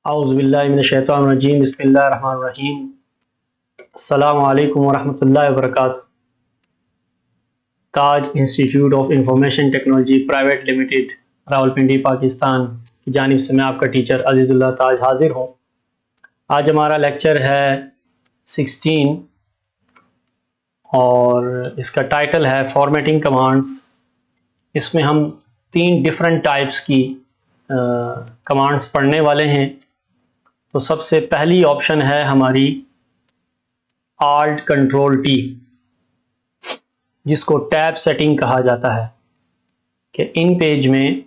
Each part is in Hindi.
औज़ुबिल्लाहिमिनश्शैतानिर्रजीम बिस्मिल्लाहिर्रहमानिर्रहीम अस्सलामु अलैकुम वरहमतुल्लाहि वबरकातुहू। Taj institute of information technology private limited Rawalpindi Pakistan की जानिब से मैं आपका टीचर अज़ीज़ुल्लाह ताज हाजिर हूँ। आज हमारा लेक्चर है 16 और इसका टाइटल है फॉर्मेटिंग कमांड्स। इसमें हम 3 डिफरेंट टाइप्स की कमांड्स पढ़ने वाले हैं। तो सबसे पहली ऑप्शन है हमारी Alt Control T, जिसको टैब सेटिंग कहा जाता है कि इन पेज में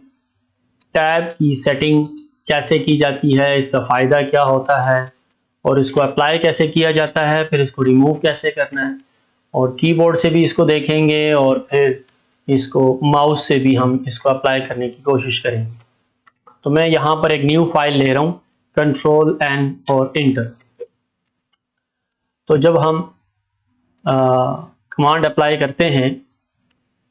टैब की सेटिंग कैसे की जाती है, इसका फ़ायदा क्या होता है और इसको अप्लाई कैसे किया जाता है, फिर इसको रिमूव कैसे करना है और कीबोर्ड से भी इसको देखेंगे और फिर इसको माउस से भी हम इसको अप्लाई करने की कोशिश करेंगे। तो मैं यहाँ पर एक न्यू फाइल ले रहा हूँ, कंट्रोल N और इंटर। तो जब हम कमांड अप्लाई करते हैं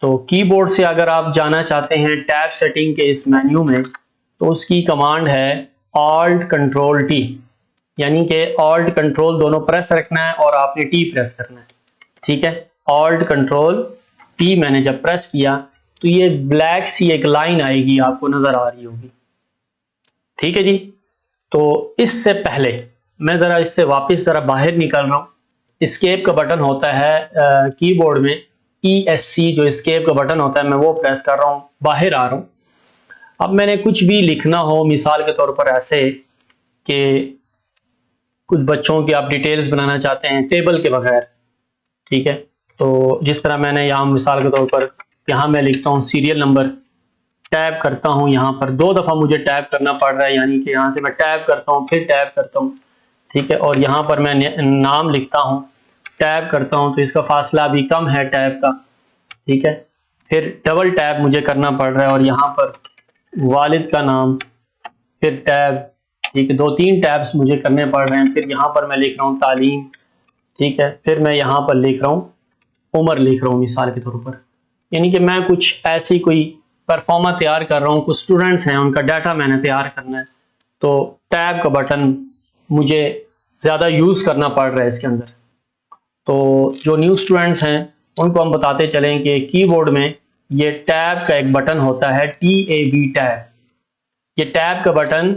तो कीबोर्ड से अगर आप जाना चाहते हैं टैब सेटिंग के इस मेन्यू में तो उसकी कमांड है Alt Control T, यानी कि Alt Control दोनों प्रेस रखना है और आपने T प्रेस करना है। ठीक है, Alt Control T मैंने जब प्रेस किया तो ये ब्लैक सी एक लाइन आएगी, आपको नजर आ रही होगी। ठीक है जी, तो इससे पहले मैं ज़रा इससे वापस ज़रा बाहर निकल रहा हूँ। एस्केप का बटन होता है कीबोर्ड में, ESC जो एस्केप का बटन होता है, मैं वो प्रेस कर रहा हूँ, बाहर आ रहा हूँ। अब मैंने कुछ भी लिखना हो, मिसाल के तौर पर ऐसे कि कुछ बच्चों की आप डिटेल्स बनाना चाहते हैं टेबल के बगैर। ठीक है, तो जिस तरह मैंने यहाँ मिसाल के तौर पर यहाँ मैं लिखता हूँ सीरियल नंबर, टैब करता हूँ, यहाँ पर 2 दफ़ा मुझे टैब करना पड़ रहा है, यानी कि यहाँ से मैं टैब करता हूँ फिर टैब करता हूँ। ठीक है, और यहाँ पर मैं नाम लिखता हूँ, टैब करता हूँ, तो इसका फासला अभी कम है टैब का। ठीक है, फिर डबल टैब मुझे करना पड़ रहा है और यहाँ पर वालिद का नाम, फिर टैब। ठीक है, 2-3 टैब्स मुझे करने पड़ रहे हैं। फिर यहाँ पर मैं लिख रहा हूँ तालीम। ठीक है, फिर मैं यहाँ पर लिख रहा हूँ उम्र, लिख रहा हूँ मिसाल के तौर पर, यानी कि मैं कुछ ऐसी कोई परफॉर्मा तैयार कर रहा हूँ, कुछ स्टूडेंट्स हैं, उनका डाटा मैंने तैयार करना है, तो टैब का बटन मुझे ज़्यादा यूज़ करना पड़ रहा है इसके अंदर। तो जो न्यू स्टूडेंट्स हैं उनको हम बताते चलें कि कीबोर्ड में ये टैब का एक बटन होता है, TAB टैब। ये टैब का बटन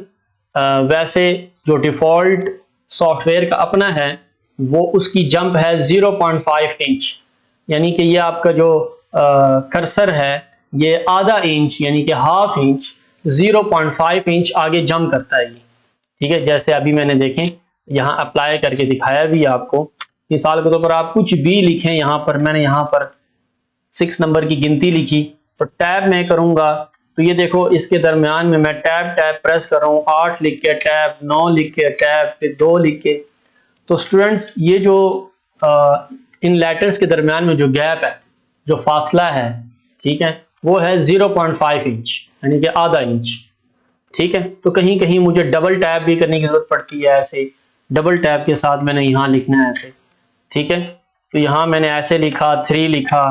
वैसे जो डिफ़ॉल्ट सॉफ्टवेयर का अपना है वो उसकी जंप है 0.5 इंच, यानी कि ये आपका जो कर्सर है ये आधा इंच यानी कि हाफ इंच 0.5 इंच आगे जंप करता है ये। ठीक है, जैसे अभी मैंने देखें यहाँ अप्लाई करके दिखाया भी आपको। मिसाल के तौर पर आप कुछ भी लिखें, यहाँ पर मैंने यहाँ पर 6 नंबर की गिनती लिखी, तो टैब में करूंगा तो ये देखो इसके दरमियान में मैं टैब टैब प्रेस कर रहा हूँ, 8 लिख के टैब, 9 लिख के टैब, फिर 2 लिख के। तो स्टूडेंट्स ये जो इन लेटर्स के दरमियान में जो गैप है, जो फासला है, ठीक है, वो है 0.5 इंच यानी कि आधा इंच। ठीक है, तो कहीं कहीं मुझे डबल टैब भी करने की जरूरत पड़ती है, ऐसे डबल टैब के साथ मैंने यहाँ लिखना है ऐसे। ठीक है, तो यहाँ मैंने ऐसे लिखा, 3 लिखा,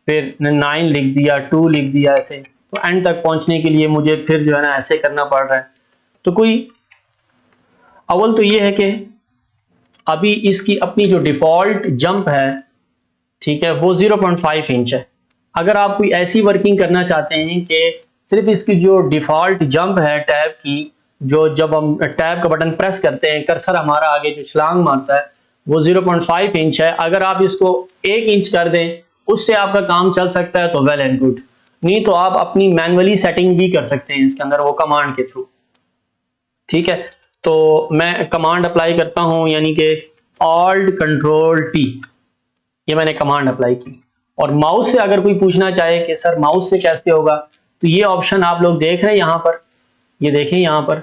फिर 9 लिख दिया, 2 लिख दिया, ऐसे। तो एंड तक पहुंचने के लिए मुझे फिर जो है ना ऐसे करना पड़ रहा है। तो कोई अव्वल तो ये है कि अभी इसकी अपनी जो डिफॉल्ट जंप है, ठीक है, वो 0.5 इंच है। अगर आप कोई ऐसी वर्किंग करना चाहते हैं कि सिर्फ इसकी जो डिफॉल्ट जंप है टैब की, जो जब हम टैब का बटन प्रेस करते हैं कर्सर हमारा आगे जो छलांग मारता है वो 0.5 इंच है, अगर आप इसको 1 इंच कर दें उससे आपका काम चल सकता है तो वेल एंड गुड, नहीं तो आप अपनी मैनुअली सेटिंग भी कर सकते हैं इसके अंदर वो कमांड के थ्रू। ठीक है, तो मैं कमांड अप्लाई करता हूं, यानी कि Alt Control T, ये मैंने कमांड अप्लाई की। और माउस से अगर कोई पूछना चाहे कि सर माउस से कैसे होगा, तो ये ऑप्शन आप लोग देख रहे हैं यहाँ पर, ये देखें यहाँ पर,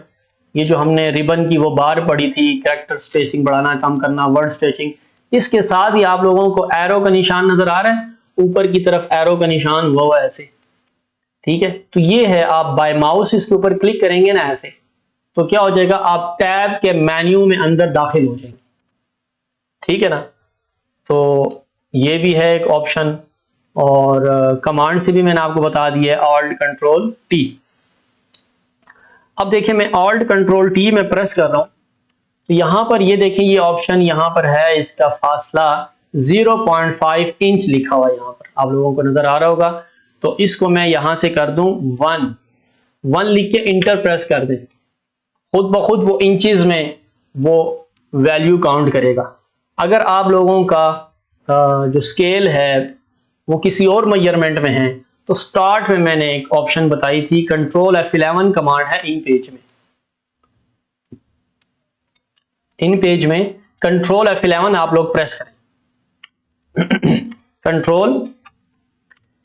ये जो हमने रिबन की वो बार पड़ी थी, कैरेक्टर स्पेसिंग बढ़ाना कम करना, वर्ड स्ट्रेचिंग, इसके साथ ही आप लोगों को एरो का निशान नजर आ रहा है, ऊपर की तरफ एरो का निशान हुआ है ऐसे। ठीक है, तो ये है, आप बाय माउस इसके ऊपर क्लिक करेंगे ना ऐसे, तो क्या हो जाएगा, आप टैब के मेन्यू में अंदर दाखिल हो जाएंगे। ठीक है ना, तो ये भी है एक ऑप्शन। और कमांड से भी मैंने आपको बता दिया है Alt Control T। अब देखिए मैं ऑल्ट कंट्रोल टी में प्रेस कर रहा हूँ, तो यहाँ पर ये देखें, ये ऑप्शन यहाँ पर है, इसका फासला 0.5 इंच लिखा हुआ है, यहाँ पर आप लोगों को नजर आ रहा होगा। तो इसको मैं यहाँ से कर दूं 1 लिख के इंटर प्रेस कर दें, खुद ब खुद वो इंचेस में वो वैल्यू काउंट करेगा। अगर आप लोगों का जो स्केल है वो किसी और मेजरमेंट में है, तो स्टार्ट में मैंने एक ऑप्शन बताई थी, कंट्रोल F11 कमांड है इन पेज में। इन पेज में कंट्रोल F11 आप लोग प्रेस करें कंट्रोल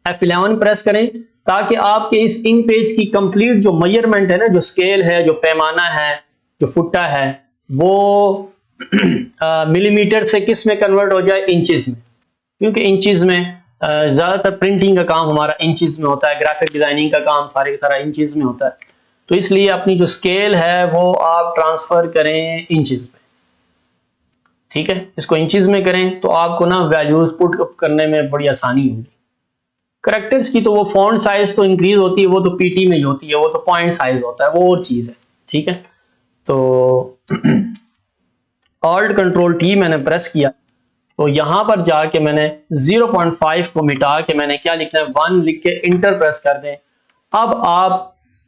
F11 प्रेस करें, ताकि आपके इस इन पेज की कंप्लीट जो मेजरमेंट है ना, जो स्केल है, जो पैमाना है, जो फुट्टा है, वो मिलीमीटर से किस में कन्वर्ट हो जाए, इंचेस में। क्योंकि इंचेस में ज्यादातर प्रिंटिंग का काम हमारा इंचेस में होता है, ग्राफिक डिजाइनिंग का काम सारे का सारा इंचेस में होता है। तो इसलिए अपनी जो स्केल है वो आप ट्रांसफर करें इंचेस में, ठीक है। इसको इंचेस में करें तो आपको ना वैल्यूज पुट करने में बड़ी आसानी होगी। करेक्टर्स की तो वो फॉन्ट साइज तो इंक्रीज होती है, वो तो पीटी में ही होती है, वो तो पॉइंट साइज होता है, वो और चीज है, ठीक है। तो ऑल्ट कंट्रोल टी मैंने प्रेस किया, तो यहां पर जाके मैंने 0.5 को मिटा के मैंने क्या लिखना है, 1 लिख के इंटर प्रेस कर दें। अब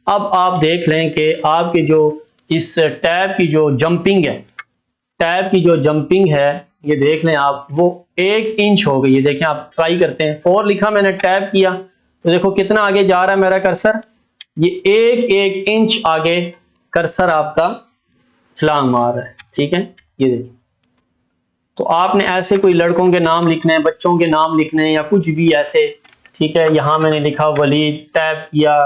आप देख लें कि आपके जो इस टैब की जो जंपिंग है, टैब की जो जंपिंग है, ये देख लें आप, वो 1 इंच हो गई है। देखें, आप ट्राई करते हैं, 4 लिखा, मैंने टैब किया तो देखो कितना आगे जा रहा है मेरा कर्सर, ये 1 इंच आगे कर्सर आपका छलांग मार रहा है, ठीक है। ये देखिए, तो आपने ऐसे कोई लड़कों के नाम लिखने हैं, बच्चों के नाम लिखने हैं, या कुछ भी ऐसे, ठीक है। यहां मैंने लिखा वलीद, टैब किया,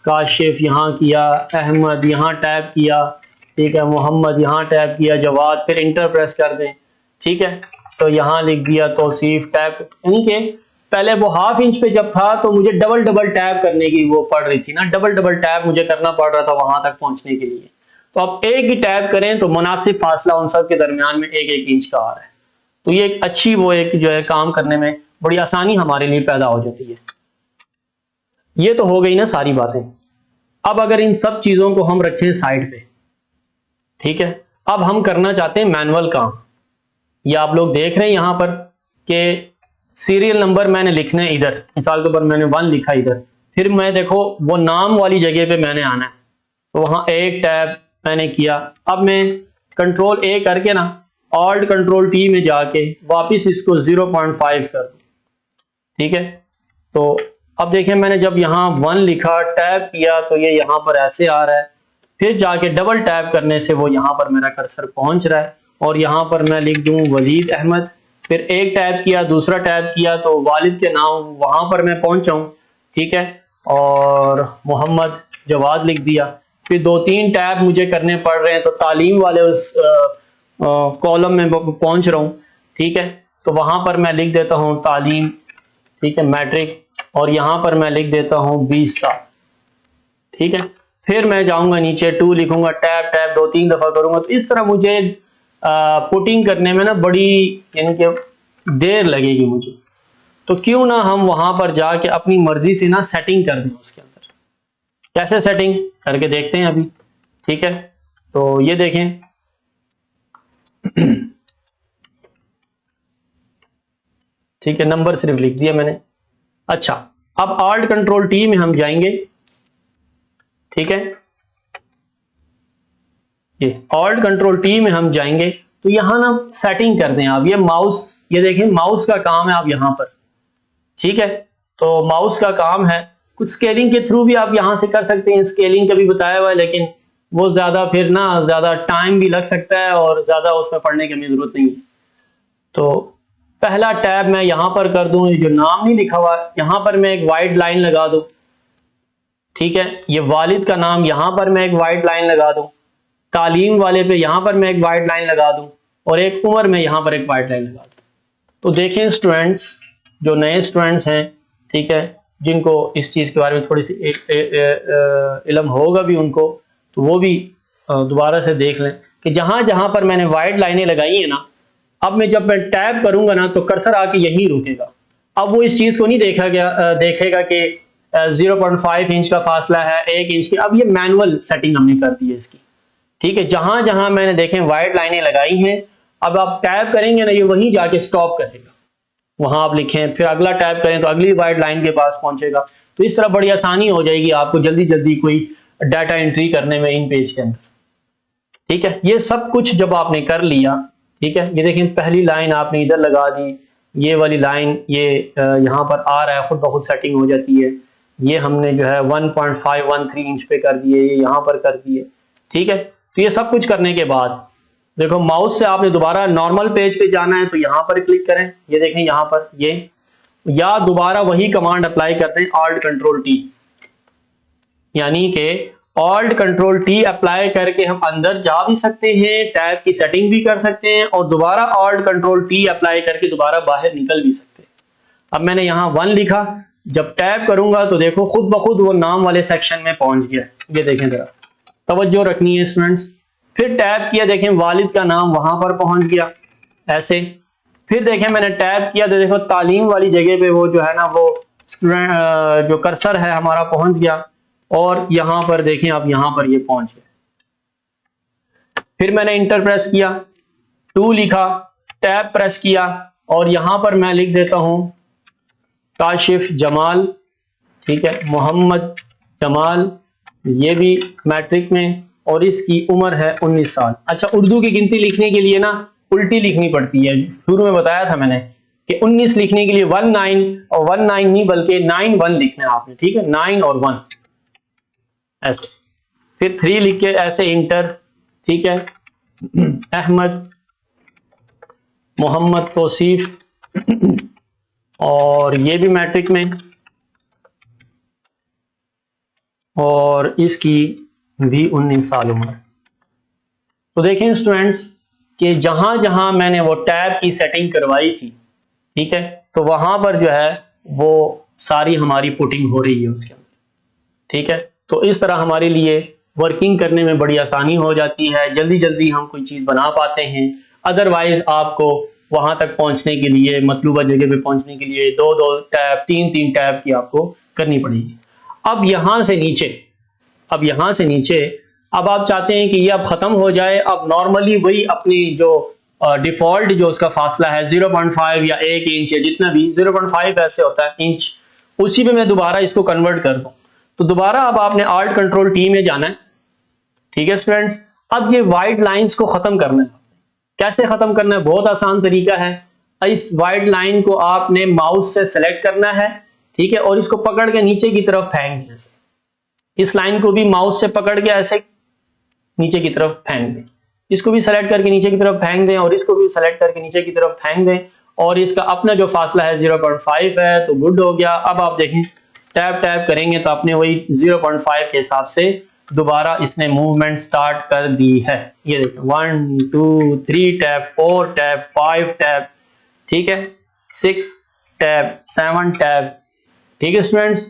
काशिफ यहाँ किया, अहमद यहाँ टैब किया, ठीक है, मोहम्मद यहाँ टैब किया, जवाद, फिर इंटर प्रेस कर दें, ठीक है। तो यहाँ लिख दिया तौसीफ, टैब, यानी कि पहले वो ½ इंच पे जब था तो मुझे डबल डबल टैब करने की वो पड़ रही थी ना, डबल डबल टैब मुझे करना पड़ रहा था वहां तक पहुंचने के लिए। तो आप एक ही टैब करें तो मुनासिब फासला उन सब के दरमियान में 1 इंच का आ रहा है। तो ये एक अच्छी वो एक जो है काम करने में बड़ी आसानी हमारे लिए पैदा हो जाती है। ये तो हो गई ना सारी बातें। अब अगर इन सब चीजों को हम रखें साइड पे, ठीक है, अब हम करना चाहते हैं मैनुअल काम। ये आप लोग देख रहे हैं यहां पर कि सीरियल नंबर मैंने लिखना है इधर, मिसाल के ऊपर मैंने 1 लिखा इधर, फिर मैं देखो वो नाम वाली जगह पे मैंने आना है, तो वहां एक टैब मैंने किया। अब मैं कंट्रोल A करके ना ऑल्ट कंट्रोल T में जाके वापस इसको 0.5 कर दूं, ठीक है। तो अब देखें, मैंने जब यहाँ 1 लिखा, टैब किया, तो ये यहाँ पर ऐसे आ रहा है, फिर जाके डबल टैप करने से वो यहाँ पर मेरा कर्सर पहुंच रहा है, और यहाँ पर मैं लिख दूं वलीद अहमद, फिर एक टैप किया, दूसरा टैप किया, तो वालिद के नाम वहां पर मैं पहुंचा हूं, ठीक है, और मोहम्मद जवाद लिख दिया। फिर 2-3 टैब मुझे करने पड़ रहे हैं, तो तालीम वाले उस कॉलम में पहुंच रहा हूं, ठीक है। तो वहां पर मैं लिख देता हूं तालीम, ठीक है, मैट्रिक, और यहां पर मैं लिख देता हूं 20 साल, ठीक है। फिर मैं जाऊंगा नीचे 2 लिखूंगा, टैब टैब 2-3 दफा करूंगा, तो इस तरह मुझे पुटिंग करने में ना बड़ी, यानी कि देर लगेगी मुझे। तो क्यों ना हम वहां पर जाके अपनी मर्जी से ना सेटिंग कर दें उसके अंदर। कैसे सेटिंग करके देखते हैं अभी, ठीक है। तो ये देखें ठीक है, नंबर सिर्फ लिख दिया मैंने। अच्छा, अब ऑल्ट कंट्रोल T में हम जाएंगे, ठीक है, ये ऑल्ट कंट्रोल T में हम जाएंगे, तो यहां ना सेटिंग कर दें आप। ये माउस, ये देखें माउस का काम है आप यहां पर, ठीक है। तो माउस का काम है, कुछ स्केलिंग के थ्रू भी आप यहां से कर सकते हैं, स्केलिंग का भी बताया हुआ है, लेकिन वो ज्यादा फिर ना ज्यादा टाइम भी लग सकता है और ज्यादा उसमें पढ़ने की हमें जरूरत नहीं है। तो पहला टैब मैं यहां पर कर दूं, जो नाम नहीं लिखा हुआ यहां पर मैं एक वाइट लाइन लगा दूं, ठीक है। ये वालिद का नाम यहां पर मैं एक वाइट लाइन लगा दूं, तालीम वाले पे यहां पर मैं एक वाइट लाइन लगा दूं, और एक उम्र में यहां पर एक वाइट लाइन लगा दूं। तो देखें स्टूडेंट्स, जो नए स्टूडेंट्स हैं, ठीक है, जिनको इस चीज के बारे में थोड़ी सी इल्म होगा भी उनको, तो वो भी दोबारा से देख लें कि जहां जहां पर मैंने वाइट लाइनें लगाई है ना, अब मैं जब मैं टैब करूंगा ना तो कर्सर आके यहीं रुकेगा। अब वो इस चीज को नहीं देखेगा कि 0.5 इंच का फासला है, 1 इंच की। अब ये मैनुअल सेटिंग हमने कर दी है इसकी, ठीक है। जहां जहां मैंने देखें वाइट लाइनें लगाई हैं, अब आप टैप करेंगे ना, ये वहीं जाके स्टॉप करेगा। वहां आप लिखें, फिर अगला टैप करें तो अगली वाइट लाइन के पास पहुंचेगा। तो इस तरह बड़ी आसानी हो जाएगी आपको जल्दी जल्दी कोई डाटा एंट्री करने में इन पेज के अंदर, ठीक है। ये सब कुछ जब आपने कर लिया, ठीक है, ये देखें पहली लाइन आपने इधर लगा दी, ये वाली लाइन ये यहाँ पर आ रहा है, खुद ब खुद सेटिंग हो जाती है। ये हमने जो है 1.513 इंच पे कर दिए, ये यहाँ पर कर दिए, ठीक है। तो ये सब कुछ करने के बाद देखो माउस से आपने दोबारा नॉर्मल पेज पे जाना है तो यहाँ पर क्लिक करें, ये देखें यहाँ पर ये, या दोबारा वही कमांड अप्लाई करते हैं ऑल्ट कंट्रोल टी, यानी कि ऑल्ट कंट्रोल टी अप्लाई करके हम अंदर जा भी सकते हैं, टैब की सेटिंग भी कर सकते हैं, और दोबारा ऑल्ट कंट्रोल टी अप्लाई करके दोबारा बाहर निकल भी सकते हैं। अब मैंने यहाँ 1 लिखा, जब टैब करूंगा तो देखो खुद ब खुद वो नाम वाले सेक्शन में पहुंच गया। ये देखें जरा, तवज्जो रखनी है स्टूडेंट्स। फिर टैब किया, देखें वालिद का नाम वहां पर पहुंच गया ऐसे। फिर देखें मैंने टैब किया तो देखो तालीम वाली जगह पे वो जो है ना वो स्टूडेंट जो कर्सर है हमारा पहुंच गया, और यहां पर देखें आप यहाँ पर ये पहुंच गए। फिर मैंने इंटर प्रेस किया, 2 लिखा, टैब प्रेस किया, और यहां पर मैं लिख देता हूं काशिफ जमाल, ठीक है, मोहम्मद जमाल, ये भी मैट्रिक में, और इसकी उम्र है 19 साल। अच्छा, उर्दू की गिनती लिखने के लिए ना उल्टी लिखनी पड़ती है, शुरू में बताया था मैंने कि 19 लिखने के लिए 19, और 19 नहीं बल्कि 91 लिखना है आपने, ठीक है, 9 और 1 ऐसे। फिर 3 लिख के ऐसे इंटर, ठीक है, अहमद मोहम्मद तौसीफ, और ये भी मैट्रिक में, और इसकी भी 19 साल उम्र। तो देखें स्टूडेंट्स कि जहां जहां मैंने वो टैब की सेटिंग करवाई थी, ठीक है, तो वहां पर जो है वो सारी हमारी पुटिंग हो रही है उसके अंदर, ठीक है। तो इस तरह हमारे लिए वर्किंग करने में बड़ी आसानी हो जाती है, जल्दी जल्दी हम कोई चीज़ बना पाते हैं। अदरवाइज आपको वहां तक पहुंचने के लिए, मतलूबा जगह पे पहुंचने के लिए 2-2 टैब, 3-3 टैब की आपको करनी पड़ेगी। अब यहां से नीचे, अब आप चाहते हैं कि ये अब खत्म हो जाए। अब नॉर्मली वही अपनी जो डिफॉल्ट जो उसका फासला है 0.5 या 1 इंच या जितना भी 0.5 ऐसे होता है इंच, उसी पे मैं दोबारा इसको कन्वर्ट कर दूं। तो दोबारा अब आपने ऑल्ट कंट्रोल टी में जाना है, ठीक है स्टूडेंट्स। अब ये वाइट लाइंस को खत्म करना है। कैसे खत्म करना है? बहुत आसान तरीका है। इस वाइट लाइन को आपने माउस से सेलेक्ट करना है, ठीक है, और इसको पकड़ के नीचे की तरफ फेंक दें। इस लाइन को भी माउस से पकड़ के ऐसे नीचे की तरफ फेंक दें, इसको भी सेलेक्ट करके नीचे की तरफ फेंक दें, और इसको भी सेलेक्ट करके नीचे की तरफ फेंक दें, और इसका अपना जो फासला है 0.5 है, तो गुड हो गया। अब आप देखें टैप करेंगे तो आपने वही 0.5 के हिसाब से दोबारा इसने मूवमेंट स्टार्ट कर दी है। ये देखो 1 2 3 टैप, 4 टैप, 5 टैप, ठीक है, 6 टैप, 7 टैप, ठीक है स्टूडेंट्स।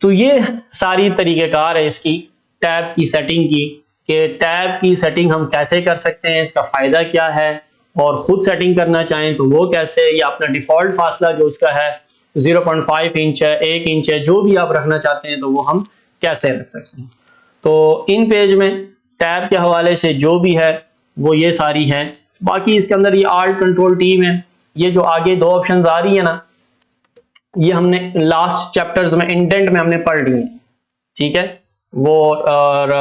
तो ये सारी तरीकेकार है इसकी टैब की सेटिंग की, कि टैब की सेटिंग हम कैसे कर सकते हैं, इसका फायदा क्या है, और खुद सेटिंग करना चाहें तो वो कैसे, या अपना डिफॉल्ट फासला जो उसका है 0.5 इंच है, 1 इंच है, जो भी आप रखना चाहते हैं तो वो हम कैसे रख सकते हैं। तो इन पेज में टैब के हवाले से जो भी है वो ये सारी हैं। बाकी इसके अंदर ये ऑल्ट कंट्रोल टी में ये जो आगे 2 ऑप्शन आ रही है ना, ये हमने लास्ट चैप्टर्स में इंडेंट में हमने पढ़ ली है, ठीक है वो। और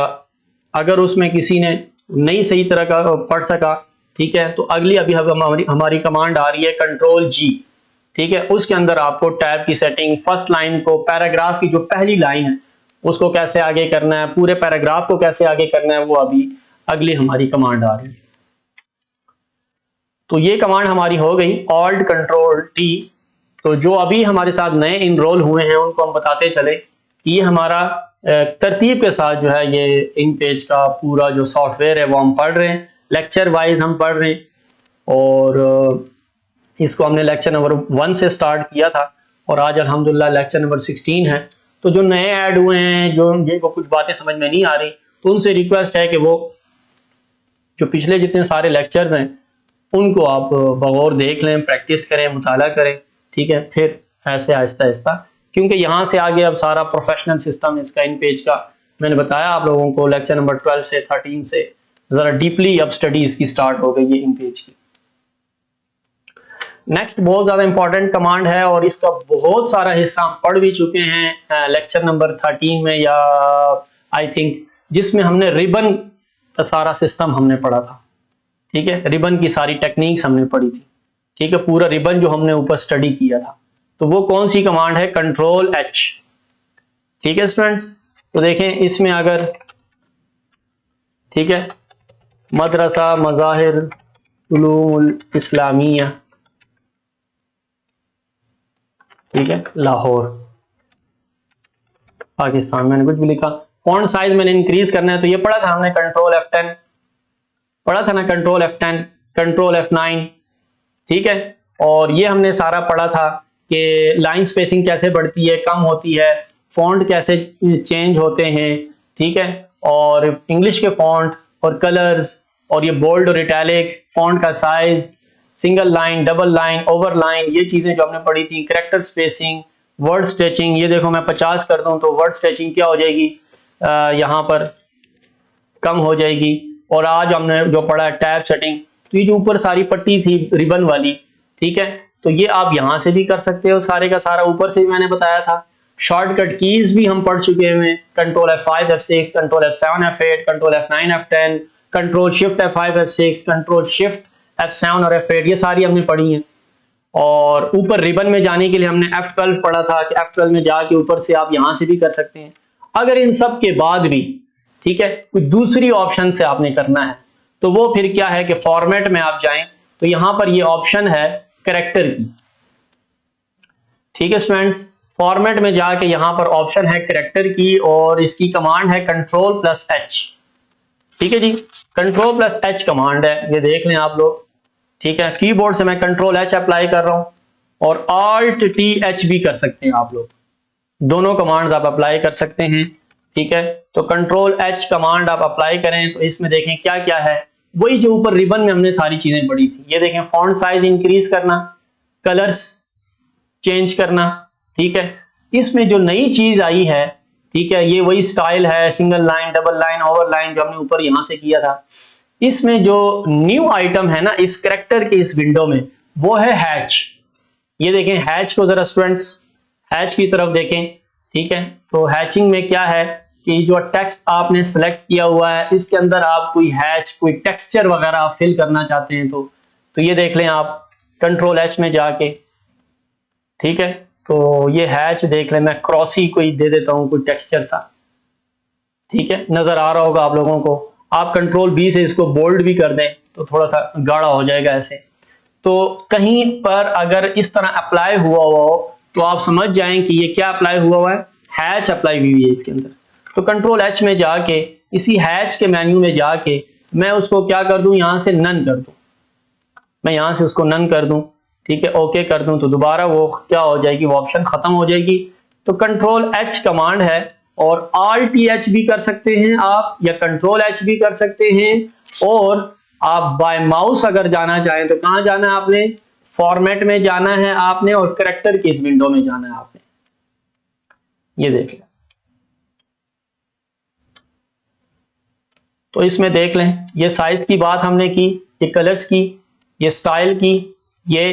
अगर उसमें किसी ने नहीं सही तरह का पढ़ सका, ठीक है, तो अगली अभी हमारी कमांड आ रही है कंट्रोल जी, ठीक है। उसके अंदर आपको टैब की सेटिंग, फर्स्ट लाइन को, पैराग्राफ की जो पहली लाइन है उसको कैसे आगे करना है, पूरे पैराग्राफ को कैसे आगे करना है, वो अभी अगली हमारी कमांड आ रही है। तो ये कमांड हमारी हो गई ऑल्ट कंट्रोल टी। तो जो अभी हमारे साथ नए इनरोल हुए हैं उनको हम बताते चले कि ये हमारा तरतीब के साथ जो है ये इन पेज का पूरा जो सॉफ्टवेयर है वो हम पढ़ रहे हैं, लेक्चर वाइज हम पढ़ रहे हैं। और इसको हमने लेक्चर नंबर 1 से स्टार्ट किया था, और आज अल्हम्दुलिल्लाह लेक्चर नंबर 16 है। तो जो नए ऐड हुए हैं, जो जिनको कुछ बातें समझ में नहीं आ रही, तो उनसे रिक्वेस्ट है कि वो जो पिछले जितने सारे लेक्चर्स हैं उनको आप बगौर देख लें, प्रैक्टिस करें, मुताला करें, ठीक है, फिर ऐसे आहिस्ता आहिस्ता क्योंकि यहाँ से आगे अब सारा प्रोफेशनल सिस्टम इसका इन पेज का मैंने बताया आप लोगों को लेक्चर नंबर 12 से 13 से जरा डीपली अब स्टडी इसकी स्टार्ट हो गई है इन पेज की। नेक्स्ट बहुत ज्यादा इंपॉर्टेंट कमांड है और इसका बहुत सारा हिस्सा हम पढ़ भी चुके हैं लेक्चर नंबर 13 में या आई थिंक, जिसमें हमने रिबन का सारा सिस्टम हमने पढ़ा था। ठीक है, रिबन की सारी टेक्निक्स हमने पढ़ी थी। ठीक है, पूरा रिबन जो हमने ऊपर स्टडी किया था, तो वो कौन सी कमांड है? Control H. ठीक है स्टूडेंट्स, तो देखें इसमें अगर, ठीक है, मदरसा मज़ाहिर उलूमुल इस्लामिया, ठीक है, लाहौर पाकिस्तान, मैंने कुछ भी लिखा, फॉन्ट साइज मैंने इंक्रीज करना है, तो ये पढ़ा था हमने कंट्रोल F10, पढ़ा था ना, कंट्रोल F10, कंट्रोल F9। ठीक है, और ये हमने सारा पढ़ा था कि लाइन स्पेसिंग कैसे बढ़ती है, कम होती है, फॉन्ट कैसे चेंज होते हैं। ठीक है, और इंग्लिश के फॉन्ट और कलर्स और ये बोल्ड और इटैलिक, फॉन्ट का size, single line, double line, over line, ये चीजें जो हमने पढ़ी थी। कैरेक्टर स्पेसिंग, वर्ड स्ट्रेचिंग, ये देखो मैं 50 कर दूं तो वर्ड स्ट्रेचिंग क्या हो जाएगी, यहाँ पर कम हो जाएगी। और आज हमने जो पढ़ा है टैब सेटिंग, तो ये जो ऊपर सारी पट्टी थी रिबन वाली, ठीक है, तो ये आप यहां से भी कर सकते हो, सारे का सारा ऊपर से भी मैंने बताया था। शॉर्टकट कीज भी हम पढ़ चुके हैं, control F5 F6, control F7 F8, control F9 F10, control shift F5 F6, control shift F7 और F8, ये सारी हमने पढ़ी हैं। और ऊपर रिबन में जाने के लिए हमने F12 पढ़ा था कि F12 में जाके ऊपर से आप यहां से भी कर सकते हैं। अगर इन सब के बाद भी, ठीक है, कोई दूसरी ऑप्शन से आपने करना है, तो वो फिर क्या है कि फॉर्मेट में आप जाएं, तो यहां पर ये ऑप्शन है कैरेक्टर की। ठीक है स्टूडेंट्स, फॉर्मेट में जाके यहां पर ऑप्शन है कैरेक्टर की और इसकी कमांड है Ctrl+H। ठीक है जी, Ctrl+H कमांड है, ये देख लें आप लोग। ठीक है, कीबोर्ड से मैं Ctrl+H अप्लाई कर रहा हूं और Alt+TH भी कर सकते हैं आप लोग, दोनों कमांड्स आप अप्लाई कर सकते हैं। ठीक है, तो Ctrl+H कमांड आप अप्लाई करें तो इसमें देखें क्या क्या है, वही जो ऊपर रिबन में हमने सारी चीजें पढ़ी थी। ये देखें, फॉन्ट साइज इंक्रीज करना, कलर्स चेंज करना। ठीक है, इसमें जो नई चीज आई है, ठीक है, ये वही स्टाइल है, single line, double line, over line, जो हमने ऊपर यहां से किया था। इसमें जो न्यू आइटम है ना इस कैरेक्टर के इस विंडो में, वो है हैच। ये देखें हैच को जरा स्टूडेंट्स, हैच की तरफ देखें। ठीक है, तो हैचिंग में क्या है कि जो टेक्स्ट आपने सेलेक्ट किया हुआ है, इसके अंदर आप कोई हैच, कोई टेक्सचर वगैरह आप फिल करना चाहते हैं, तो ये देख लें आप Ctrl+H में जाके। ठीक है, तो ये हैच देख लें, मैं क्रॉसी कोई दे देता हूं, कोई टेक्सचर सा। ठीक है, नजर आ रहा होगा आप लोगों को। आप Ctrl+B से इसको बोल्ड भी कर दें तो थोड़ा सा गाढ़ा हो जाएगा ऐसे। तो कहीं पर अगर इस तरह अप्लाई हुआ हो तो आप समझ जाएं कि ये क्या अप्लाई हुआ है, हैच अप्लाई हुई है इसके अंदर। तो Ctrl+H में जाके, इसी हैच के मेन्यू में जाके मैं उसको क्या कर दूं, यहां से नन कर दूं, मैं यहां से उसको नन कर दूं। ठीक है, ओके कर दूं, तो दोबारा वो क्या हो जाएगी, वो ऑप्शन खत्म हो जाएगी। तो Ctrl+H कमांड है और Alt+H भी कर सकते हैं आप, या Ctrl+H भी कर सकते हैं। और आप बाय माउस अगर जाना चाहें तो कहां जाना है आपने, फॉर्मेट में जाना है आपने और कैरेक्टर की इस विंडो में जाना है आपने। ये देख लें, तो इसमें देख लें, ये साइज की बात हमने की, ये कलर्स की, ये स्टाइल की, ये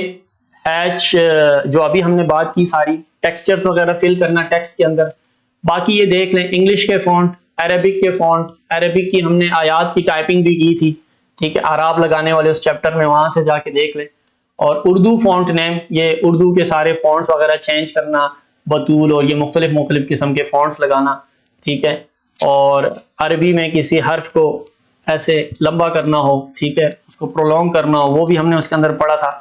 हैच जो अभी हमने बात की, सारी टेक्सचर्स वगैरह फिल करना टेक्स्ट के अंदर। बाकी ये देख लें, इंग्लिश के फॉन्ट, अरेबिक के फॉन्ट, अरेबिक की हमने आयात की टाइपिंग भी की थी। ठीक है, आराब लगाने वाले उस चैप्टर में, वहां से जाके देख लें। और उर्दू फॉन्ट नेम, ये उर्दू के सारे फॉन्ट्स वगैरह चेंज करना, बतूल, और ये मुख्तलिफ मुख्तलिफ किस्म के फॉन्ट्स लगाना। ठीक है, और अरबी में किसी हर्फ को ऐसे लंबा करना हो, ठीक है, उसको प्रोलॉन्ग करना हो, वो भी हमने उसके अंदर पढ़ा था।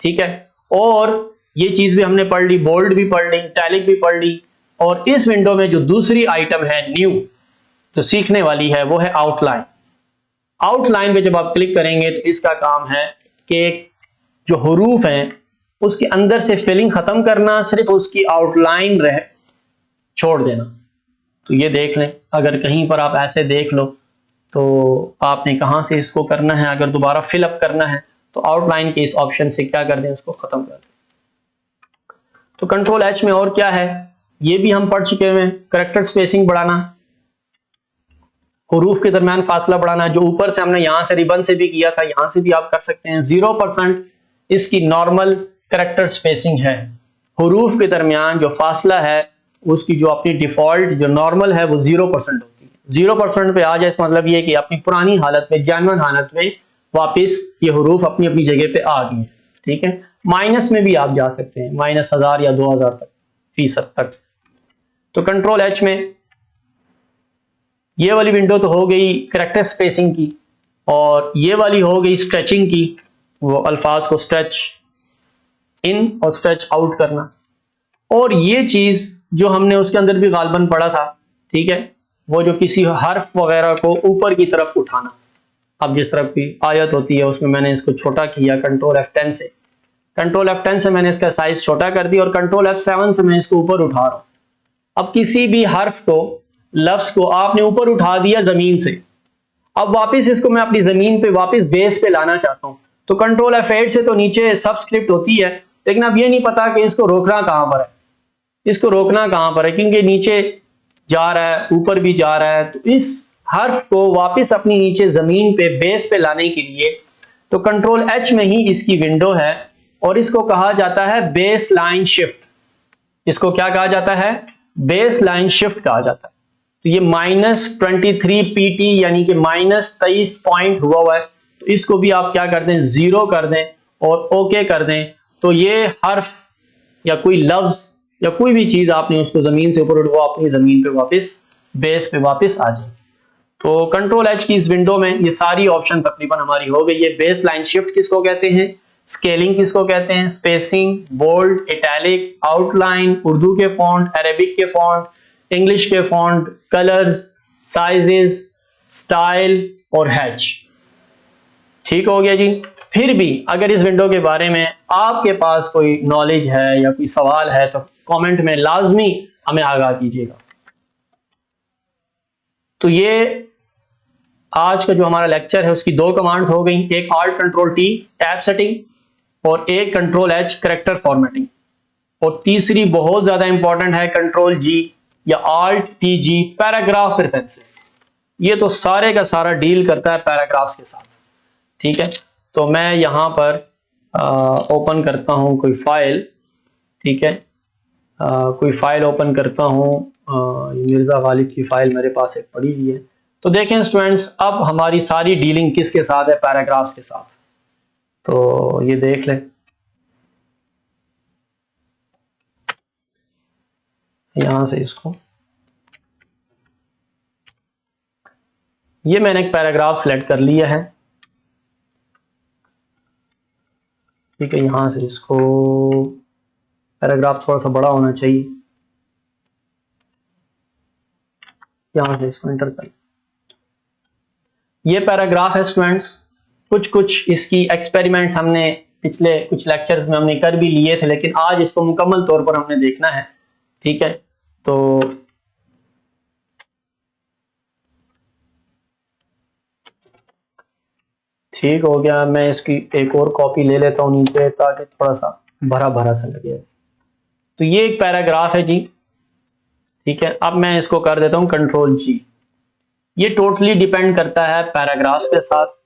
ठीक है, और ये चीज भी हमने पढ़ ली, बोल्ड भी पढ़ ली, इटैलिक भी पढ़ ली। और इस विंडो में जो दूसरी आइटम है न्यू, जो सीखने वाली है, वो है आउटलाइन। आउटलाइन पे जब आप क्लिक करेंगे तो इसका काम है कि जो हुरूफ हैं उसके अंदर से फिलिंग खत्म करना, सिर्फ उसकी आउटलाइन रह छोड़ देना। तो ये देख लें, अगर कहीं पर आप ऐसे देख लो तो आपने कहां से इसको करना है, अगर दोबारा फिल अप करना है तो आउटलाइन के इस ऑप्शन से क्या कर दें, उसको खत्म कर दें। तो Ctrl+H में और क्या है, ये भी हम पढ़ चुके हैं। करेक्टर स्पेसिंग बढ़ाना, हुरूफ के दरमियान फासला बढ़ाना, जो ऊपर से हमने यहां से रिबन से भी किया था, यहां से भी आप कर सकते हैं। 0% इसकी नॉर्मल करेक्टर स्पेसिंग है। हुरूफ के दरमियान जो फासला है उसकी जो अपनी डिफॉल्ट जो नॉर्मल है वो 0% होती है। 0% पे आ जाए इसका मतलब ये है कि अपनी पुरानी हालत में, जेन्युइन हालत में वापस ये हुरूफ अपनी अपनी जगह पे आ गई है। ठीक है, माइनस में भी आप जा सकते हैं, -1000 या 2000 तक फीसद तक। तो कंट्रोल एच में ये वाली विंडो तो हो गई करेक्टर स्पेसिंग की, और ये वाली हो गई स्ट्रेचिंग की, वो अल्फाज को स्ट्रेच इन और स्ट्रेच आउट करना। और ये चीज जो हमने उसके अंदर भी गालबन पढ़ा था, ठीक है, वो जो किसी हर्फ वगैरह को ऊपर की तरफ उठाना। अब जिस तरफ की आयत होती है उसमें मैंने इसको छोटा किया कंट्रोल F10 से, कंट्रोल F10 से मैंने इसका साइज छोटा कर दिया, और कंट्रोल F7 से मैं इसको ऊपर उठा रहा हूं। अब किसी भी हर्फ को, लफ्ज को आपने ऊपर उठा दिया जमीन से, अब वापस इसको मैं अपनी जमीन पे वापस बेस पे लाना चाहता हूं, तो कंट्रोल F8 से तो नीचे सबस्क्रिप्ट होती है, लेकिन अब ये नहीं पता कि इसको रोकना कहां पर है, इसको रोकना कहां पर है, क्योंकि नीचे जा रहा है, ऊपर भी जा रहा है। तो इस हर्फ को वापस अपनी नीचे जमीन पे बेस पे लाने के लिए तो कंट्रोल H में ही इसकी विंडो है, और इसको कहा जाता है बेस लाइन शिफ्ट। इसको क्या कहा जाता है? बेस लाइन शिफ्ट कहा जाता है। तो ये -23 PT यानी कि -23 पॉइंट हुआ है, तो इसको भी आप क्या कर दें, 0 कर दें और ओके कर दें। तो ये हर्फ या कोई लफ्ज या कोई भी चीज आपने उसको जमीन से ऊपर उठवा, अपनी जमीन पे वापस, बेस पे वापस आ जाए। तो कंट्रोल H की इस विंडो में ये सारी ऑप्शन तकरीबन हमारी हो गई है। बेस लाइन शिफ्ट किसको कहते हैं, स्केलिंग किसको कहते हैं, spacing, bold, italic, outline, Urdu के फॉन्ट, अरेबिक के फॉन्ट, इंग्लिश के फॉन्ट, कलर्स, साइजेस, स्टाइल और हैच। ठीक हो गया जी। फिर भी अगर इस विंडो के बारे में आपके पास कोई नॉलेज है या कोई सवाल है तो कमेंट में लाजमी हमें आगाह कीजिएगा। तो ये आज का जो हमारा लेक्चर है उसकी 2 कमांड्स हो गई, एक Alt+T टैब सेटिंग और एक कंट्रोल H करेक्टर फॉर्मेटिंग, और तीसरी बहुत ज्यादा इंपॉर्टेंट है कंट्रोल G या Alt+TG पैराग्राफ प्रेफरेंसेस। ये तो सारे का सारा डील करता है पैराग्राफ्स के साथ। ठीक है, तो मैं यहां पर ओपन करता हूं कोई फाइल। ठीक है, कोई फाइल ओपन करता हूं, मिर्जा गालिब की फाइल मेरे पास एक पड़ी हुई है। तो देखें स्टूडेंट्स, अब हमारी सारी डीलिंग किसके साथ है, पैराग्राफ्स के साथ। तो ये देख लें, यहां से इसको, ये मैंने एक पैराग्राफ सेलेक्ट कर लिया है। ठीक है, यहां से इसको, पैराग्राफ थोड़ा सा बड़ा होना चाहिए, यहां से इसको एंटर कर। ये पैराग्राफ है स्टूडेंट्स। कुछ इसकी एक्सपेरिमेंट्स हमने पिछले कुछ लेक्चर्स में हमने कर भी लिए थे, लेकिन आज इसको मुकम्मल तौर पर हमने देखना है। ठीक है, तो ठीक हो गया, मैं इसकी एक और कॉपी ले लेता हूं नीचे ताकि थोड़ा सा भरा भरा सा लगे। तो ये एक पैराग्राफ है जी। ठीक है, अब मैं इसको कर देता हूं कंट्रोल G। ये टोटली डिपेंड करता है पैराग्राफ्स के साथ।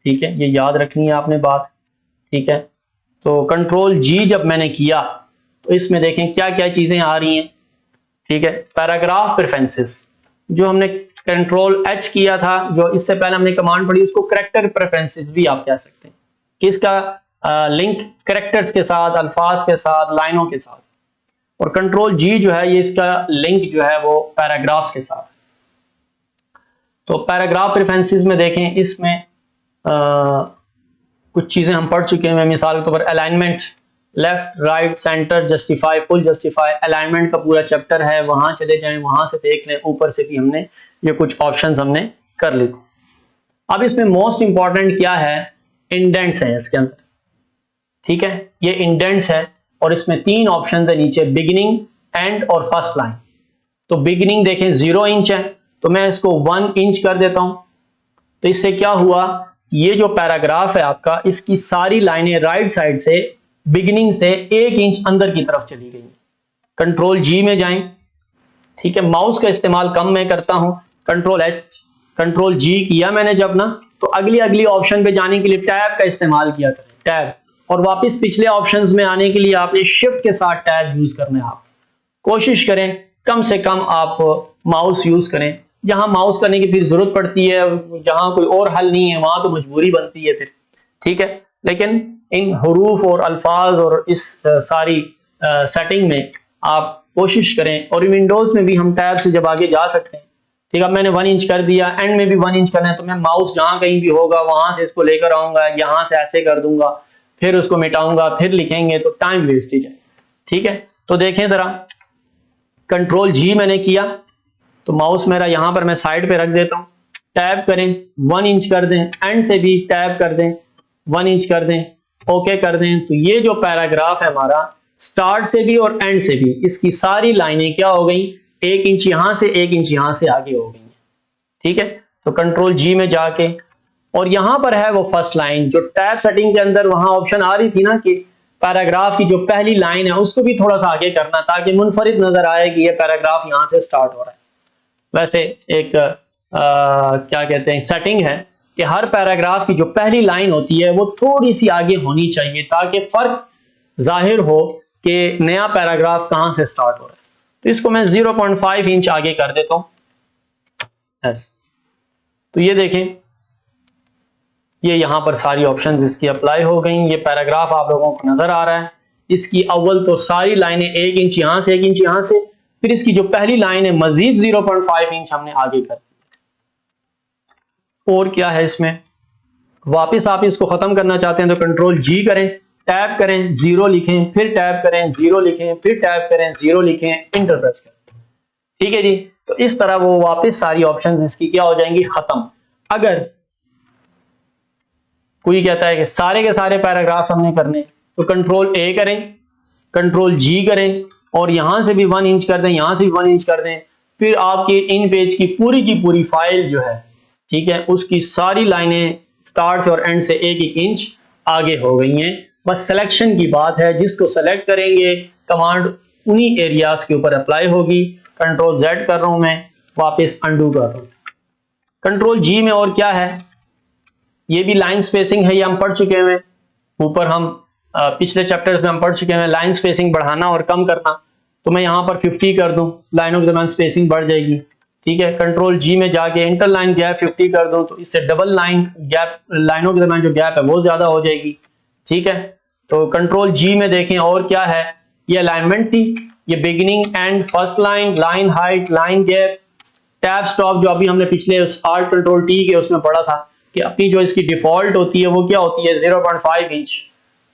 ठीक है, ये याद रखनी है आपने बात। ठीक है, तो कंट्रोल G जब मैंने किया तो इसमें देखें क्या क्या चीजें आ रही हैं। ठीक है, पैराग्राफ प्रेफरेंसेस जो हमने कंट्रोल H किया था, जो इससे पहले हमने कमांड पढ़ी, उसको करेक्टर प्रेफरेंसेस भी आप कह सकते हैं कि इसका लिंक करेक्टर्स के साथ, अल्फाज के साथ, लाइनों के साथ। और कंट्रोल G जो है ये इसका लिंक जो है वो पैराग्राफ्स के साथ। तो पैराग्राफ प्रेफरेंसेस में देखें, इसमें कुछ चीजें हम पढ़ चुके हैं। मिसाल के तौर पर alignment, left, right, centre, justify, full justify, alignment का पूरा चैप्टर है, वहां चले जाएं, वहां से देख लें। ऊपर से भी हमने ये कुछ ऑप्शंस हमने कर ली थी। अब इसमें मोस्ट इंपॉर्टेंट क्या है, इंडेंट्स हैं इसके अंदर। ठीक है, ये इंडेंट्स है और इसमें 3 ऑप्शंस है नीचे, बिगिनिंग, एंड और फर्स्ट लाइन। तो बिगिनिंग देखें 0 इंच है, तो मैं इसको 1 इंच कर देता हूं। तो इससे क्या हुआ, ये जो पैराग्राफ है आपका, इसकी सारी लाइनें राइट साइड से बिगिनिंग से 1 इंच अंदर की तरफ चली गई। कंट्रोल जी में जाएं, ठीक है। माउस का इस्तेमाल कम मैं करता हूं, कंट्रोल एच, कंट्रोल जी किया मैंने जब ना, तो अगली अगली ऑप्शन पे जाने के लिए टैब का इस्तेमाल किया करें, टैब। और वापस पिछले ऑप्शंस में आने के लिए आपने शिफ्ट के साथ टैब यूज करना है। आप कोशिश करें कम से कम आप माउस यूज करें, जहां माउस करने की फिर जरूरत पड़ती है, जहां कोई और हल नहीं है वहां तो मजबूरी बनती है फिर, ठीक है। लेकिन इन हरूफ और अल्फाज और इस सारी सेटिंग में आप कोशिश करें, और विंडोज में भी हम टैब से जब आगे जा सकते हैं, ठीक है। मैंने 1 इंच कर दिया, एंड में भी 1 इंच करना है, तो मैं माउस जहां कहीं भी होगा वहां से इसको लेकर आऊंगा, यहां से ऐसे कर दूंगा, फिर उसको मिटाऊंगा, फिर लिखेंगे तो टाइम वेस्टेज है, ठीक है। तो देखें जरा, कंट्रोल जी मैंने किया, तो माउस मेरा यहां पर मैं साइड पे रख देता हूं, टैब करें, 1 इंच कर दें, एंड से भी टैब कर दें, 1 इंच कर दें, ओके कर दें। तो ये जो पैराग्राफ है हमारा, स्टार्ट से भी और एंड से भी, इसकी सारी लाइनें क्या हो गई, 1 इंच यहां से 1 इंच यहां से आगे हो गई, ठीक है। तो कंट्रोल जी में जाके, और यहां पर है वो फर्स्ट लाइन जो टैब सेटिंग के अंदर वहां ऑप्शन आ रही थी ना कि पैराग्राफ की जो पहली लाइन है उसको भी थोड़ा सा आगे करना, ताकि मुनफरिद नजर आए कि ये पैराग्राफ यहां से स्टार्ट हो रहा है। वैसे एक क्या कहते हैं सेटिंग है कि हर पैराग्राफ की जो पहली लाइन होती है वो थोड़ी सी आगे होनी चाहिए, ताकि फर्क जाहिर हो कि नया पैराग्राफ कहां से स्टार्ट हो रहा है। तो इसको मैं 0.5 इंच आगे कर देता हूं, यस। तो ये देखें, ये यहां पर सारी ऑप्शंस इसकी अप्लाई हो गई। ये पैराग्राफ आप लोगों को नजर आ रहा है। इसकी अव्वल तो सारी लाइनें 1 इंच यहां से 1 इंच यहां से, फिर इसकी जो पहली लाइन है मजीद 0.5 इंच हमने आगे कर दी। और क्या है इसमें, वापस आप इसको खत्म करना चाहते हैं तो कंट्रोल जी करें, टैब करें, 0 लिखें, फिर टैब करें, 0 लिखें, फिर टैब करें, 0 लिखें, इंटर प्रेस करें, ठीक है जी। तो इस तरह वो वापस सारी ऑप्शंस इसकी क्या हो जाएंगी, खत्म। अगर कोई कहता है कि सारे के सारे पैराग्राफ्स हमने करने, तो कंट्रोल ए करें, कंट्रोल जी करें, और यहां से भी 1 इंच कर दें, यहां से भी 1 इंच कर दें, फिर आपकी इन पेज की पूरी फाइल जो है, ठीक है, उसकी सारी लाइनें स्टार्ट से और एंड से 1-1 इंच आगे हो गई हैं। बस सिलेक्शन की बात है, जिसको सेलेक्ट करेंगे कमांड उन्हीं एरियाज के ऊपर अप्लाई होगी। कंट्रोल जेड कर रहा हूं मैं, वापस अंडू कर रहा हूं। कंट्रोल जी में और क्या है, ये भी लाइन स्पेसिंग है, ये हम पढ़ चुके हैं। ऊपर हम पिछले चैप्टर्स में हम पढ़ चुके हैं लाइन स्पेसिंग बढ़ाना और कम करना। तो मैं यहां पर 50 कर दूं, लाइनों के दरमियान स्पेसिंग बढ़ जाएगी, ठीक है। कंट्रोल जी में जाके इंटरलाइन गैप 50 कर दूं, तो इससे डबल लाइन गैप, लाइनों के दरमियान जो गैप है वो ज्यादा हो जाएगी, ठीक है। तो कंट्रोल जी में देखें और क्या है, ये अलाइनमेंट थी, ये beginning and, first line, line height, line gap, tab stop, जो अभी हमने पिछले आर्ट कंट्रोल टी के उसमें पढ़ा था कि अपनी जो इसकी डिफॉल्ट होती है वो क्या होती है, 0.5 इंच,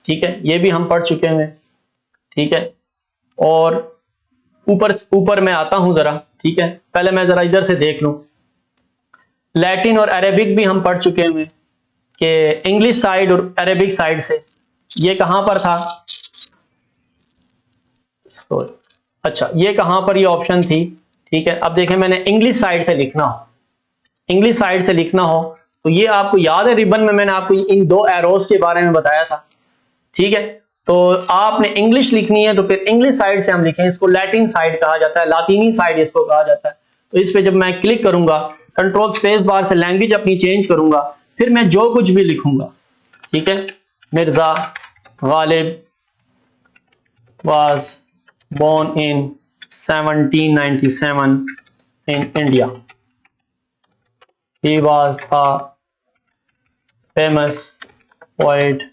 ठीक है। ये भी हम पढ़ चुके हैं, ठीक है। और ऊपर ऊपर मैं आता हूं जरा, ठीक है। पहले मैं जरा इधर से देख लूं, लैटिन और अरेबिक भी हम पढ़ चुके हैं कि इंग्लिश साइड और अरेबिक साइड से, ये कहां पर था, अच्छा ये कहां पर ये ऑप्शन थी, ठीक है। अब देखें, मैंने इंग्लिश साइड से लिखना हो, इंग्लिश साइड से लिखना हो, तो ये आपको याद है रिबन में मैंने आपको इन 2 एरोस के बारे में बताया था, ठीक है। तो आपने इंग्लिश लिखनी है तो फिर इंग्लिश साइड से हम लिखें, इसको लैटिन साइड कहा जाता है, लातीनी साइड इसको कहा जाता है। तो इस पे जब मैं क्लिक करूंगा, कंट्रोल स्पेस बार से लैंग्वेज अपनी चेंज करूंगा, फिर मैं जो कुछ भी लिखूंगा, ठीक है। Mirza Ghalib was born in 1797 in India. He was a famous poet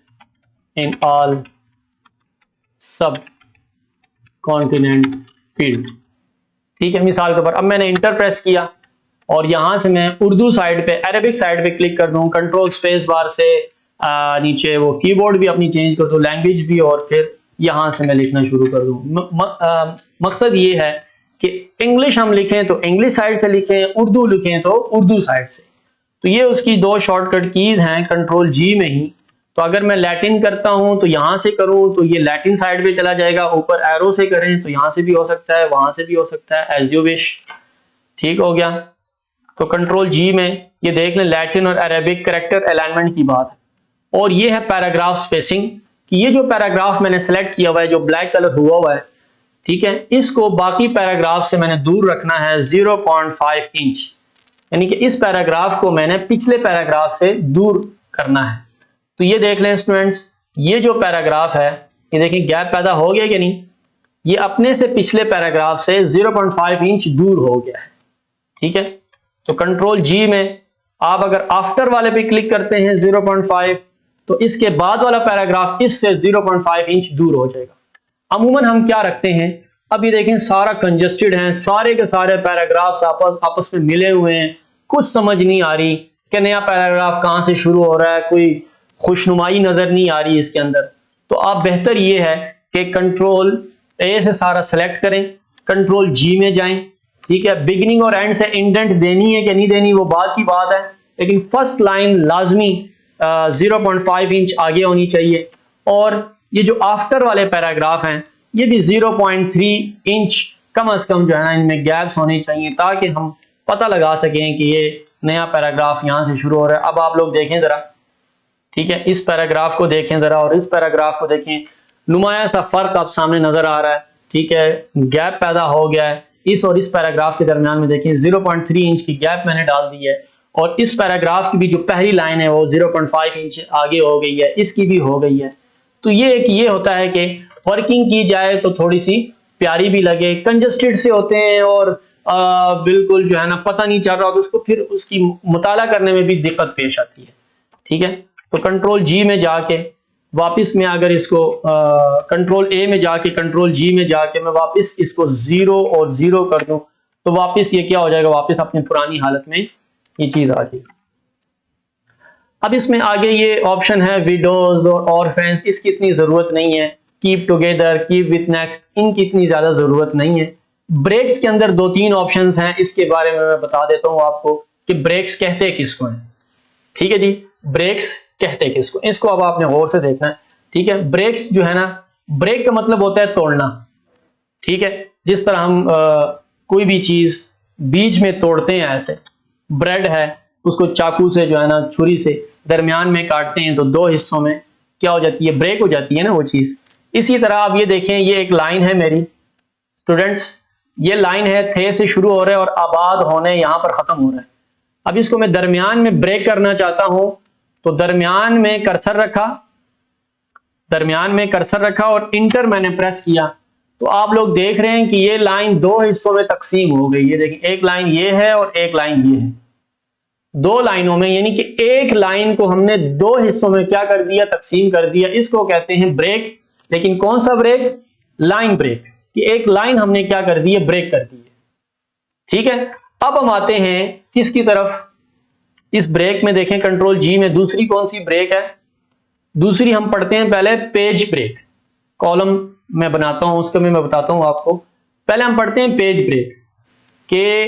in all subcontinent field. ठीक है, मिसाल के ऊपर अब मैंने इंटर प्रेस किया और यहां से मैं उर्दू साइड पे, अरेबिक साइड पे क्लिक कर दूं, कंट्रोल स्पेस बार से नीचे वो कीबोर्ड भी अपनी चेंज कर दूं, लैंग्वेज भी, और फिर यहां से मैं लिखना शुरू कर दूं। मकसद ये है कि इंग्लिश हम लिखें तो इंग्लिश साइड से लिखें, उर्दू लिखें तो उर्दू साइड से। तो ये उसकी 2 शॉर्टकट कीज हैं कंट्रोल जी में ही। तो अगर मैं लैटिन करता हूं तो यहां से करूं तो ये लैटिन साइड पे चला जाएगा, ऊपर एरो से करें तो यहां से भी हो सकता है, वहां से भी हो सकता है, एज यू विश। ठीक हो गया। तो कंट्रोल जी में ये देख लें, लैटिन और अरेबिक कैरेक्टर अलाइनमेंट की बात है। और ये है पैराग्राफ स्पेसिंग, कि ये जो पैराग्राफ मैंने सेलेक्ट किया हुआ है, जो ब्लैक कलर हुआ हुआ है, ठीक है, इसको बाकी पैराग्राफ से मैंने दूर रखना है 0.5 इंच, यानी कि इस पैराग्राफ को मैंने पिछले पैराग्राफ से दूर करना है। तो ये देख लें स्टूडेंट्स, ये जो पैराग्राफ है, ये देखें गैप पैदा हो गया कि नहीं, ये अपने से पिछले पैराग्राफ से 0.5 इंच दूर हो गया है। ठीक है, तो कंट्रोल जी में आप अगर आफ्टर वाले पे क्लिक करते हैं 0.5, तो इसके बाद वाला पैराग्राफ इससे 0.5 इंच दूर हो जाएगा। अमूमन हम क्या रखते हैं, अब ये देखें सारा कंजस्टेड है, सारे के सारे पैराग्राफ्स आपस में मिले हुए हैं, कुछ समझ नहीं आ रही कि नया पैराग्राफ कहां से शुरू हो रहा है, कोई खुशनुमाई नजर नहीं आ रही इसके अंदर। तो आप बेहतर ये है कि कंट्रोल ए से सारा सेलेक्ट करें, कंट्रोल जी में जाएं। ठीक है, बिगिनिंग और एंड से इंडेंट देनी है कि नहीं देनी वो बात की बात है, लेकिन फर्स्ट लाइन लाजमी 0.5 इंच आगे होनी चाहिए। और ये जो आफ्टर वाले पैराग्राफ हैं ये भी 0.3 इंच कम से कम जो है ना इनमें गैप्स होने चाहिए, ताकि हम पता लगा सकें कि ये नया पैराग्राफ यहां से शुरू हो रहा है। अब आप लोग देखें जरा, ठीक है, इस पैराग्राफ को देखें जरा और इस पैराग्राफ को देखें, नुमाया सा फर्क आप सामने नजर आ रहा है। ठीक है, गैप पैदा हो गया है इस और इस पैराग्राफ के दरमियान में, देखें 0.3 इंच की गैप मैंने डाल दी है। और इस पैराग्राफ की भी जो पहली लाइन है वो 0.5 इंच आगे हो गई है, इसकी भी हो गई है। तो ये एक ये होता है कि वर्किंग की जाए तो थोड़ी सी प्यारी भी लगे। कंजस्टेड से होते हैं और बिल्कुल जो है ना पता नहीं चल रहा, तो उसको फिर उसकी मुताला करने में भी दिक्कत पेश आती है। ठीक है, तो कंट्रोल जी में जाके वापस में अगर इसको कंट्रोल ए में जाके कंट्रोल जी में जाके मैं वापस इसको 0 और 0 कर दूं, तो वापस ये क्या हो जाएगा, वापस अपनी पुरानी हालत में ये चीज आ जाएगी। अब इसमें आगे ये ऑप्शन है विडोज और ऑर्फेंस, इसकी इतनी जरूरत नहीं है। Keep together, keep with next, इनकी इतनी ज्यादा जरूरत नहीं है। ब्रेक्स के अंदर 2-3 ऑप्शंस हैं, इसके बारे में मैं बता देता हूं आपको कि ब्रेक्स कहते किसको हैं। ठीक है जी, ब्रेक्स कहते किसको, इसको अब आपने गौर से देखना है। ठीक है, ब्रेक्स जो है ना, ब्रेक का मतलब होता है तोड़ना। ठीक है, जिस तरह हम कोई भी चीज बीच में तोड़ते हैं, ऐसे ब्रेड है उसको चाकू से जो है ना छुरी से दरमियान में काटते हैं तो 2 हिस्सों में क्या हो जाती है, ब्रेक हो जाती है ना वो चीज। इसी तरह आप ये देखें, ये एक लाइन है मेरी स्टूडेंट्स, ये लाइन है, थे से शुरू हो रहा है और आबाद होने यहां पर खत्म हो रहा है। अब इसको मैं दरमियान में ब्रेक करना चाहता हूं, तो दरमियान में कर्सर रखा, दरमियान में कर्सर रखा और इंटर मैंने प्रेस किया, तो आप लोग देख रहे हैं कि ये लाइन 2 हिस्सों में तकसीम हो गई है। देखिए एक लाइन ये है और एक लाइन ये है, 2 लाइनों में, यानी कि एक लाइन को हमने 2 हिस्सों में क्या कर दिया, तकसीम कर दिया। इसको कहते हैं ब्रेक। लेकिन कौन सा ब्रेक, लाइन ब्रेक, कि एक लाइन हमने क्या कर दी है, ब्रेक कर दी है। ठीक है, अब हम आते हैं किसकी तरफ, इस ब्रेक में देखें कंट्रोल जी में दूसरी कौन सी ब्रेक है, दूसरी हम पढ़ते हैं पहले पेज ब्रेक। कॉलम मैं बनाता हूं उसको मैं बताता हूं आपको। पहले हम पढ़ते हैं पेज ब्रेक, के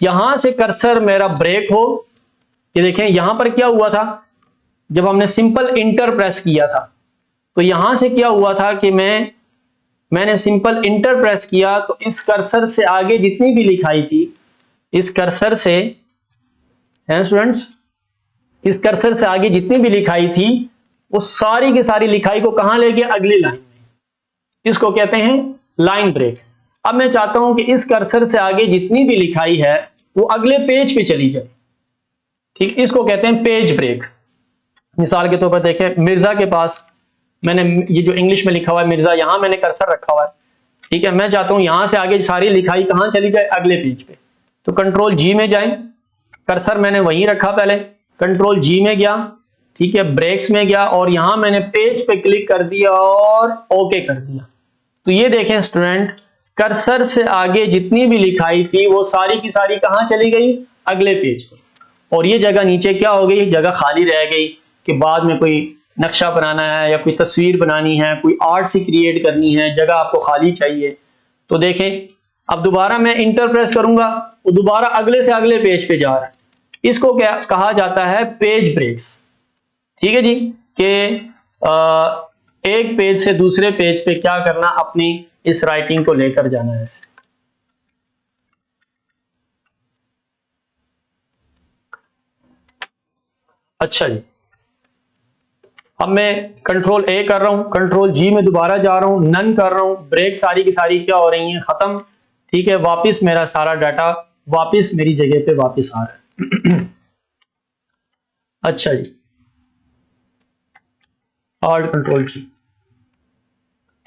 यहां से कर्सर मेरा ब्रेक हो। ये देखें यहां पर क्या हुआ था, जब हमने सिंपल इंटर प्रेस किया था, तो यहां से क्या हुआ था कि मैंने सिंपल इंटर प्रेस किया, तो इस कर्सर से आगे जितनी भी लिखाई थी, इस कर्सर से है स्टूडेंट्स, इस कर्सर से आगे जितनी भी लिखाई थी वो सारी की सारी लिखाई को कहां ले गया, अगली लाइन में। इसको कहते हैं लाइन ब्रेक। अब मैं चाहता हूं कि इस कर्सर से आगे जितनी भी लिखाई है वो अगले पेज पे चली जाए। ठीक, इसको कहते हैं पेज ब्रेक। मिसाल के तौर पर देखें, मिर्जा के पास मैंने ये जो इंग्लिश में लिखा हुआ है मिर्जा, यहां मैंने कर्सर रखा हुआ है। ठीक है, मैं चाहता हूं यहां से आगे सारी लिखाई कहां चली जाए, अगले पेज पे। तो कंट्रोल जी में जाएं, कर्सर मैंने वहीं रखा पहले, कंट्रोल जी में गया, ठीक है, ब्रेक्स में गया और यहां मैंने पेज पे क्लिक कर दिया और ओके कर दिया। तो ये देखें स्टूडेंट, कर्सर से आगे जितनी भी लिखाई थी वो सारी की सारी कहां चली गई, अगले पेज पे। और ये जगह नीचे क्या हो गई, जगह खाली रह गई कि बाद में कोई नक्शा बनाना है या कोई तस्वीर बनानी है, कोई आर्ट सी क्रिएट करनी है, जगह आपको खाली चाहिए। तो देखें अब दोबारा मैं इंटर प्रेस करूंगा, वो दोबारा अगले से अगले पेज पे जा रहा है। इसको क्या कहा जाता है, पेज ब्रेक्स। ठीक है जी, कि एक पेज से दूसरे पेज पे क्या करना, अपनी इस राइटिंग को लेकर जाना है। अच्छा जी, अब मैं कंट्रोल ए कर रहा हूँ, कंट्रोल जी में दोबारा जा रहा हूँ, नन कर रहा हूँ, ब्रेक सारी की सारी क्या हो रही है, खत्म। ठीक है, वापस मेरा सारा डाटा वापस मेरी जगह पे वापस आ रहा है। अच्छा जी, ऑल्ट कंट्रोल जी।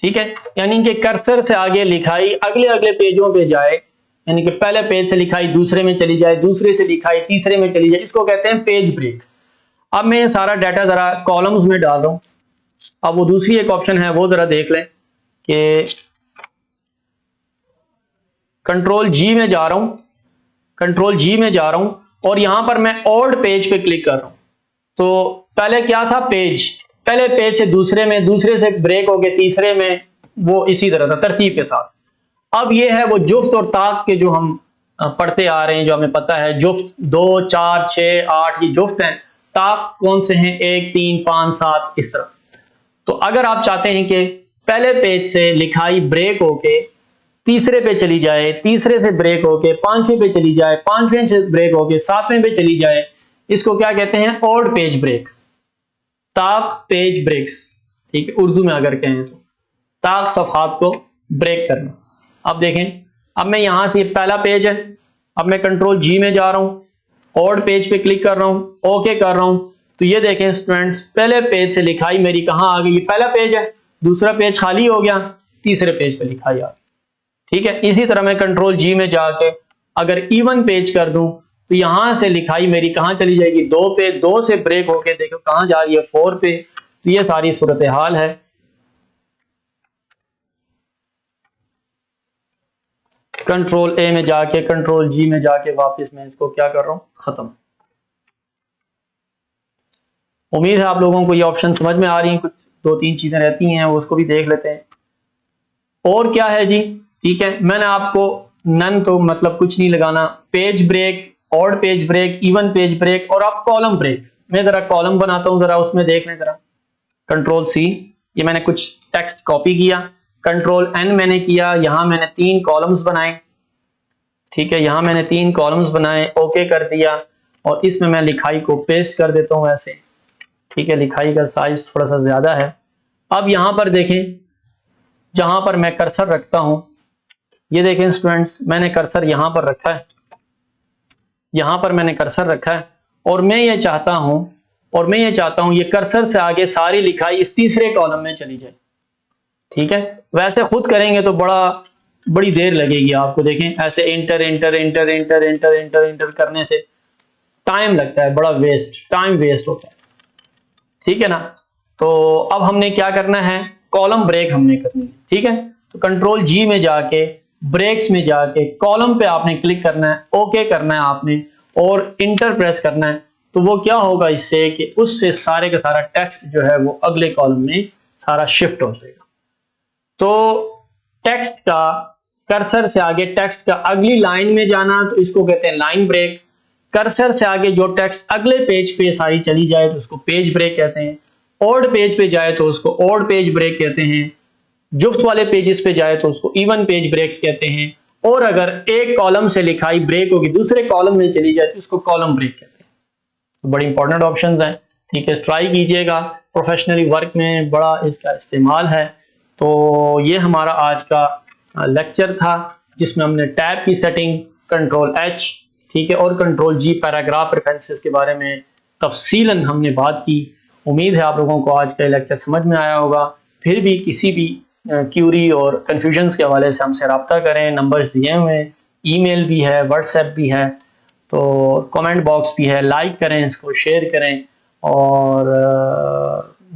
ठीक है, यानी कि कर्सर से आगे लिखाई अगले अगले पेजों पे जाए, यानी कि पहले पेज से लिखाई दूसरे में चली जाए, दूसरे से लिखाई तीसरे में चली जाए, इसको कहते हैं पेज ब्रेक। अब मैं ये सारा डाटा जरा कॉलम्स में डाल रहा हूं। अब वो दूसरी एक ऑप्शन है, वो जरा देख लें कि कंट्रोल जी में जा रहा हूं, कंट्रोल जी में जा रहा हूं और यहां पर मैं ओल्ड पेज पे क्लिक कर रहा हूं। तो पहले क्या था, पेज, पहले पेज से दूसरे में, दूसरे से ब्रेक होके तीसरे में, वो इसी तरह था तरतीब के साथ। अब ये है वो जुफ्त और ताक के जो हम पढ़ते आ रहे हैं, जो हमें पता है, जुफ्त 2 4 6 8 ये जुफ्त हैं, ताक कौन से हैं, 1 3 5 7 इस तरह। तो अगर आप चाहते हैं कि पहले पेज से लिखाई ब्रेक होके तीसरे पे चली जाए, तीसरे से ब्रेक होके पांचवें पे चली जाए, पांचवें से ब्रेक होके सातवें पे चली जाए, इसको क्या कहते हैं, ओल्ड पेज ब्रेक, ताक पेज ब्रेक्स। ठीक है, उर्दू में अगर कहें तो ताक सफहात को ब्रेक करना। अब देखें, अब मैं यहां से, पहला पेज है, अब मैं कंट्रोल जी में जा रहा हूं, ओल्ड पेज पे क्लिक कर रहा हूं, ओके कर रहा हूं, तो ये देखें स्टूडेंट्स, पहले पेज से लिखाई मेरी कहां आ गई, ये पहला पेज है, दूसरा पेज खाली हो गया, तीसरे पेज पे लिखाई आ गई। ठीक है, इसी तरह मैं कंट्रोल जी में जाके अगर इवन पेज कर दूं तो यहां से लिखाई मेरी कहां चली जाएगी, 2 पे, 2 से ब्रेक होके देखो कहां जा रही है, 4 पे। तो ये सारी सूरत हाल है। कंट्रोल ए में जाके कंट्रोल जी में जाके वापस मैं इसको क्या कर रहा हूं, खत्म। उम्मीद है आप लोगों को ये ऑप्शन समझ में आ रही हैं। कुछ 2-3 चीजें रहती हैं, वो उसको भी देख लेते हैं। और क्या है जी, ठीक है, मैंने आपको नन तो मतलब कुछ नहीं लगाना, page break, odd page break, even page break और अब कॉलम ब्रेक। मैं जरा कॉलम बनाता हूं, जरा उसमें देख लें जरा। कंट्रोल सी, ये मैंने कुछ टेक्स्ट कॉपी किया, कंट्रोल एन मैंने किया, यहां मैंने 3 कॉलम्स बनाए। ठीक है, यहां मैंने 3 कॉलम्स बनाए, ओके कर दिया और इसमें मैं लिखाई को पेस्ट कर देता हूं ऐसे। ठीक है, लिखाई का साइज थोड़ा सा ज्यादा है। अब यहां पर देखें, जहां पर मैं कर्सर रखता हूं, ये देखें स्टूडेंट्स, मैंने कर्सर यहां पर रखा है, यहां पर मैंने कर्सर रखा है और मैं ये चाहता हूं ये कर्सर से आगे सारी लिखाई इस तीसरे कॉलम में चली जाए। ठीक है, वैसे खुद करेंगे तो बड़ी देर लगेगी आपको। देखें ऐसे inter inter inter inter inter inter inter करने से टाइम लगता है, बड़ा टाइम वेस्ट होता है। ठीक है ना, तो अब हमने क्या करना है, कॉलम ब्रेक हमने करनी है। ठीक है, तो कंट्रोल जी में जाके ब्रेक्स में जाके कॉलम पे आपने क्लिक करना है, ओके करना है आपने और इंटर प्रेस करना है। तो वो क्या होगा इससे कि उससे सारे का सारा टेक्स्ट जो है वो अगले कॉलम में सारा शिफ्ट हो जाएगा। तो टेक्स्ट का कर्सर से आगे टेक्स्ट का अगली लाइन में जाना, तो इसको कहते हैं लाइन ब्रेक। कर्सर से आगे जो टेक्स्ट अगले पेज पे सारी चली जाए तो उसको पेज ब्रेक कहते हैं। ओल्ड पेज पे जाए तो उसको ओल्ड पेज ब्रेक कहते हैं। जुफ्त वाले पेजेस पे जाए तो उसको इवन पेज ब्रेक्स कहते हैं। और अगर एक कॉलम से लिखाई ब्रेक होगी दूसरे कॉलम में चली जाए तो उसको कॉलम ब्रेक कहते हैं। तो बड़ी इंपॉर्टेंट ऑप्शंस हैं। ठीक है, ट्राई कीजिएगा, प्रोफेशनली वर्क में बड़ा इसका इस्तेमाल है। तो ये हमारा आज का लेक्चर था जिसमें हमने टैब की सेटिंग, कंट्रोल एच, ठीक है, और कंट्रोल जी पैराग्राफ रेफरेंसेस के बारे में तफसीलन हमने बात की। उम्मीद है आप लोगों को आज का लेक्चर समझ में आया होगा। फिर भी किसी भी क्यूरी और कन्फ्यूजन्स के हवाले से हमसे रब्ता करें, नंबर्स दिए हुए हैं, ईमेल भी है, व्हाट्सएप भी है, तो कमेंट बॉक्स भी है। लाइक करें, इसको शेयर करें और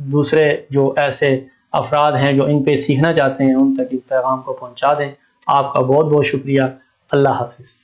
दूसरे जो ऐसे अफराद हैं जो इन पे सीखना चाहते हैं उन तक इस पैगाम को पहुंचा दें। आपका बहुत बहुत शुक्रिया। अल्लाह हाफिज़।